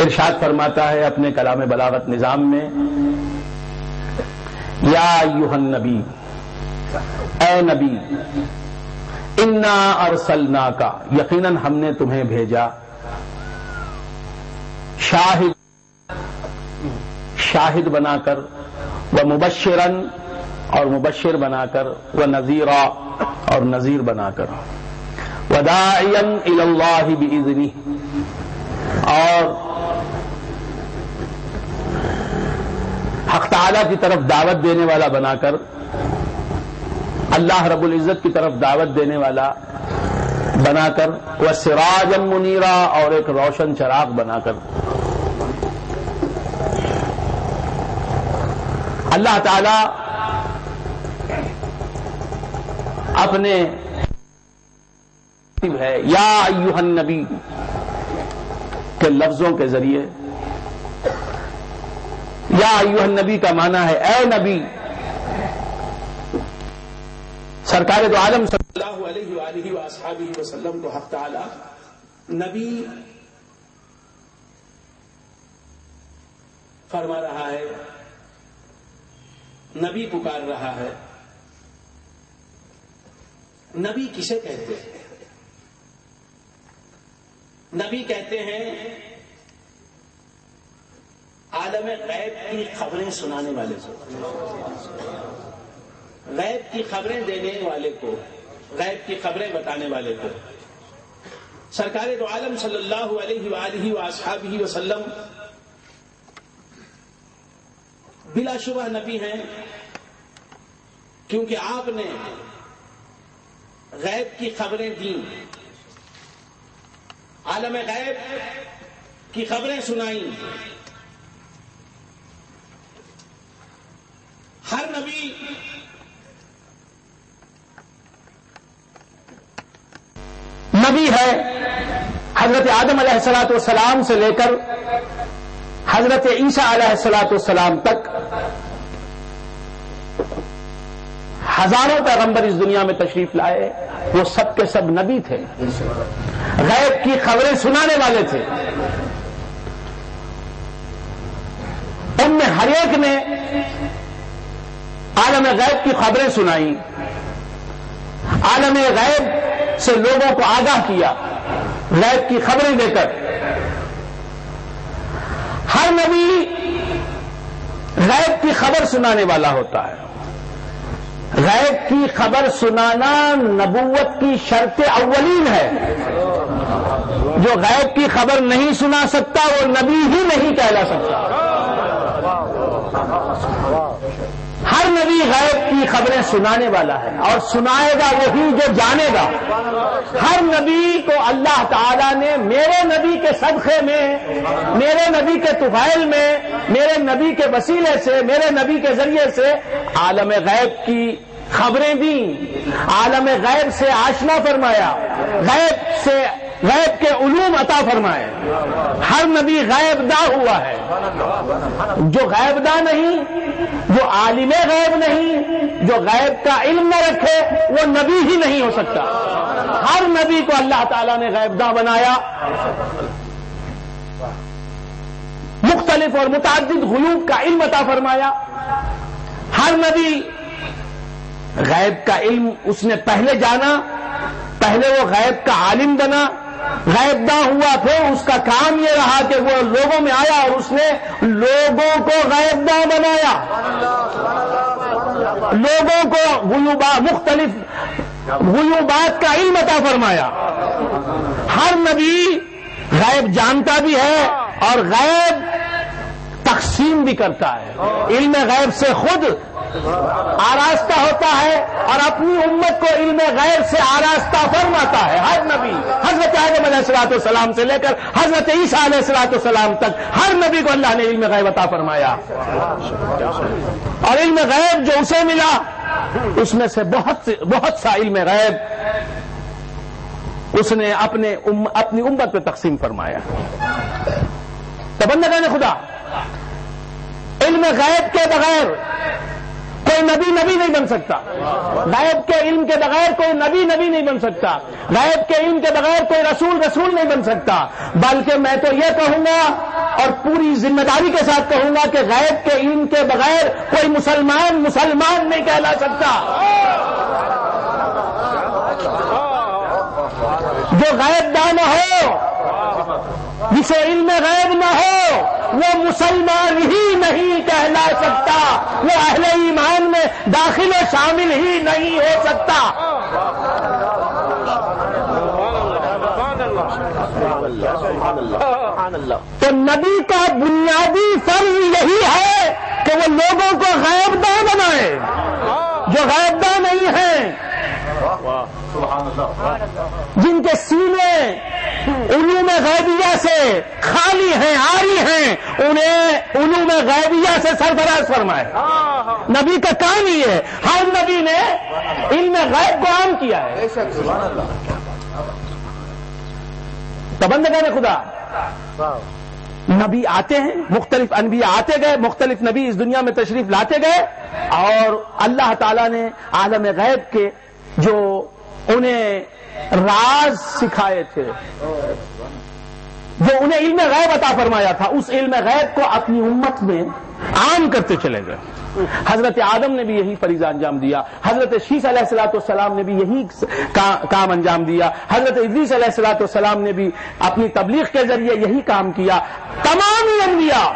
ارشاد فرماتا ہے اپنے کلام بلاغت نظام میں، یا ایھا النبی، اے نبی، انا ارسلناک، یقیناً ہم نے تمہیں بھیجا، شاہد بنا کر، ومبشراً، اور مبشر بنا کر، ونذیرا، اور نذیر بنا کر، وداعیا الی اللہ باذنہ، اور حق تعالی کی طرف دعوت دینے والا بنا کر، اللہ رب العزت کی طرف دعوت دینے والا بنا کر، وسراجا منیرا، اور ایک روشن چراغ بنا کر۔ اللہ تعالی اپنے ہے یا ایھا النبی کے لفظوں کے ذریعے، یا ایھا النبی کا معنی ہے اے نبی، سرکار دو عالم صلی اللہ علیہ وآلہ وآصحابہ وسلم کو حق تعالی نبی فرما رہا ہے، نبی پکار رہا ہے۔ نبی کسے کہتے ہیں؟ نبی کہتے ہیں عالم غیب کی خبریں سنانے والے کو، غیب کی خبریں دینے والے کو، غیب کی خبریں بتانے والے کو۔ سرکار دو عالم صلی اللہ علیہ وآلہ وآصحابہ وسلم بلا شبہ نبی ہیں، کیونکہ آپ نے غیب کی خبریں دیں، عالم غیب کی خبریں سنائیں۔ ہر نبی ہے، حضرت آدم علیہ الصلوۃ والسلام سے لے کر حضرت عیسیٰ علیہ الصلوۃ والسلام تک ہزاروں پیغمبر اس دنیا میں تشریف لائے، وہ سب کے سب نبی تھے، غیب کی خبریں سنانے والے تھے۔ ان میں ہر ایک نے عالم غیب کی خبریں سنائیں، عالم غیب سے لوگوں کو آگاہ کیا غیب کی خبریں دے کر۔ ہر نبی غیب کی خبر سنانے والا ہوتا ہے۔ غیب کی خبر سنانا نبوت کی شرط اولین ہے۔ جو غیب کی خبر نہیں سنا سکتا وہ نبی ہی نہیں کہلا سکتا۔ ہر نبی غیب کی خبریں سنانے والا ہے، اور سنائے گا وہی جو جانے گا۔ ہر نبی کو اللہ تعالیٰ نے میرے نبی کے صدقے میں، میرے نبی کے طفیل میں، میرے نبی کے وسیلے سے، میرے نبی کے ذریعے سے عالم غیب کی خبریں دیں، عالم غیب سے آشنا فرمایا، غیب کے علوم عطا فرمائے۔ ہر نبی غیب دا ہوا ہے۔ جو غیب دا نہیں، جو عالم غیب نہیں، جو غیب کا علم نہ رکھے، وہ نبی ہی نہیں ہو سکتا۔ ہر نبی کو اللہ تعالیٰ نے غیب دا بنایا، مختلف اور متعدد غیوب کا علم عطا فرمایا۔ ہر نبی غیب کا علم اس نے پہلے جانا، پہلے وہ غیب کا عالم بنا، غیب داں ہوا، پھر اس کا کام یہ رہا کہ وہ لوگوں میں آیا اور اس نے لوگوں کو غیب داں بنایا، لوگوں کو مختلف غیوبات کا علم عطا فرمایا۔ ہر نبی غیب جانتا بھی ہے اور غیب تقسیم بھی کرتا ہے، علم غیب سے خود آراستہ ہوتا ہے اور اپنی امت کو علم غیب سے آراستہ فرماتا ہے۔ ہر نبی حضرت آدم علیہ الصلوۃ والسلام سے لے کر حضرت عیسیٰ علیہ الصلوۃ والسلام تک ہر نبی کو اللہ نے علم غیب عطا فرمایا، اور علم غیب جو اسے ملا اس میں سے بہت سا علم غیب اس نے اپنی امت پہ تقسیم فرمایا۔ تو بندگان خدا، علم غیب کے بغیر کوئی نبی نہیں بن سکتا، غیب کے علم کے بغیر کوئی نبی نہیں بن سکتا، غیب کے علم کے بغیر کوئی رسول نہیں بن سکتا۔ بلکہ میں تو یہ کہوں گا اور پوری ذمہ داری کے ساتھ کہوں گا کہ غیب کے علم کے بغیر کوئی مسلمان نہیں کہلا سکتا. جو غیب دان ہو، جسے علم غیب نہ ہو، وہ مسلمان ہی نہیں کہلا سکتا، وہ اہل ایمان میں داخل و شامل ہی نہیں ہو سکتا. تو نبی کا بنیادی فرض یہی ہے کہ وہ لوگوں کو غیب داں بنائے. جو غیب داں نہیں ہیں، جن کے سینے علوم غیبیہ سے خالی ہیں، عاری ہیں، انہیں علوم غیبیہ سے سرفراز فرمائے. نبی کا کام ہی ہے. ہر نبی نے علم غیب کو عام کیا ہے. تو بندگان خدا، نبی آتے ہیں، مختلف انبیاء آتے گئے، مختلف نبی اس دنیا میں تشریف لاتے گئے، اور اللہ تعالیٰ نے عالم غیب کے جو انہیں راز سکھائے تھے، جو انہیں علم غیب عطا فرمایا تھا، اس علم غیب کو اپنی امت میں عام کرتے چلے گئے. حضرت آدم نے بھی یہی فریضہ انجام دیا، حضرت شیس علیہ السلام نے بھی یہی کام انجام دیا، حضرت ادریس علیہ السلام نے بھی اپنی تبلیغ کے ذریعے یہی کام کیا. تمام انبیاء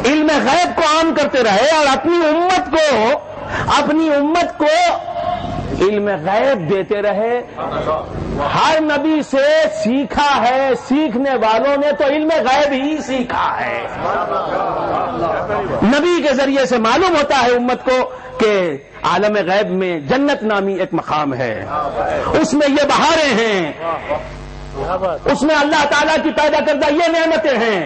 علم غیب کو عام کرتے رہے اور اپنی امت کو علم غیب دیتے رہے. ہر نبی سے سیکھا ہے، سیکھنے والوں نے تو علم غیب ہی سیکھا ہے. نبی کے ذریعے سے معلوم ہوتا ہے امت کو کہ عالم غیب میں جنت نامی ایک مقام ہے، اس میں یہ بہاریں ہیں، اس میں اللہ تعالیٰ کی پیدا کردہ یہ نعمتیں ہیں،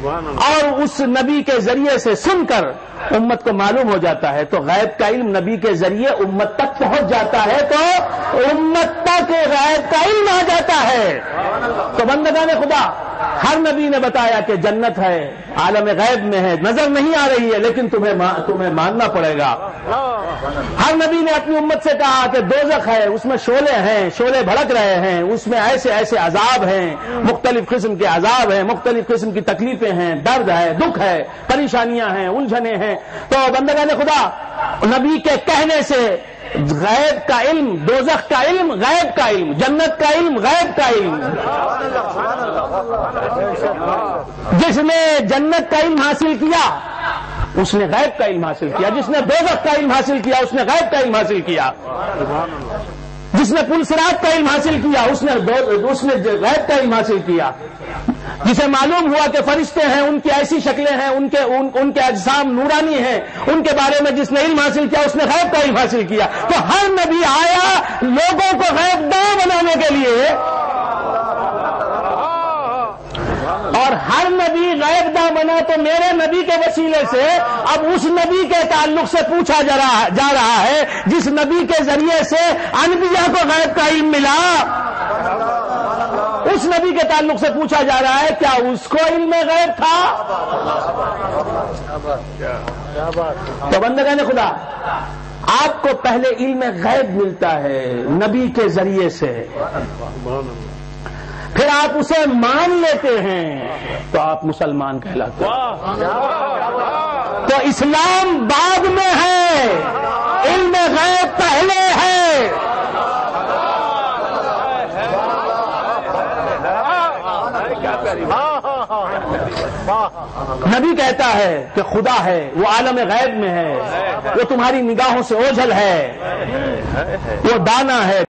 اور اس نبی کے ذریعے سے سن کر امت کو معلوم ہو جاتا ہے. تو غیب کا علم نبی کے ذریعے امت تک پہنچ جاتا ہے، تو امت تک غیب کا علم آ جاتا ہے. تو بندگان خدا، ہر نبی نے بتایا کہ جنت ہے، عالم غیب میں ہے، نظر نہیں آ رہی ہے، لیکن تمہیں ماننا پڑے گا. ہر نبی نے اپنی امت سے کہا کہ دوزخ ہے، اس میں شعلے ہیں، شعلے بھڑک رہے ہیں، اس میں ایسے عذاب ہیں، مختلف قسم کے عذاب ہیں، مختلف قسم کی تکلیفیں ہیں، درد ہے، دکھ ہے، پریشانیاں ہیں، الجھنیں ہیں. تو بندگان خدا، نبی کے کہنے سے غیب کا علم، دوزخ کا علم، غیب کا علم، جنت کا علم، غیب کا علم. جس نے جنت کا علم حاصل کیا اس نے غیب کا علم حاصل کیا، جس نے دوزخ کا علم حاصل کیا اس نے غیب کا علم حاصل کیا، جس نے پل صراط کا علم حاصل کیا اس نے غیب کا علم حاصل کیا. جسے معلوم ہوا کہ فرشتے ہیں، ان کی ایسی شکلیں ہیں، ان کے اجسام نورانی ہیں، ان کے بارے میں جس نے علم حاصل کیا اس نے غیب کا علم حاصل کیا. تو ہر نبی آیا لوگوں کو غیب داں بنانے کے لیے، اور ہر نبی غیب داں بنا. تو میرے نبی کے وسیلے سے اب اس نبی کے تعلق سے پوچھا جا رہا ہے جس نبی کے ذریعے سے انبیاء کو غیب کا علم ملا، اس نبی کے تعلق سے پوچھا جا رہا ہے کیا اس کو علم غیب تھا؟ تو بندگان خدا، آپ کو پہلے علم غیب ملتا ہے نبی کے ذریعے سے، پھر آپ اسے مان لیتے ہیں تو آپ مسلمان کہلاتے ہیں. تو اسلام بعد میں ہے، علم غیب پہلے ہے. نبی کہتا ہے کہ خدا ہے، وہ عالم غیب میں ہے، وہ تمہاری نگاہوں سے اوجھل ہے، وہ دانا ہے.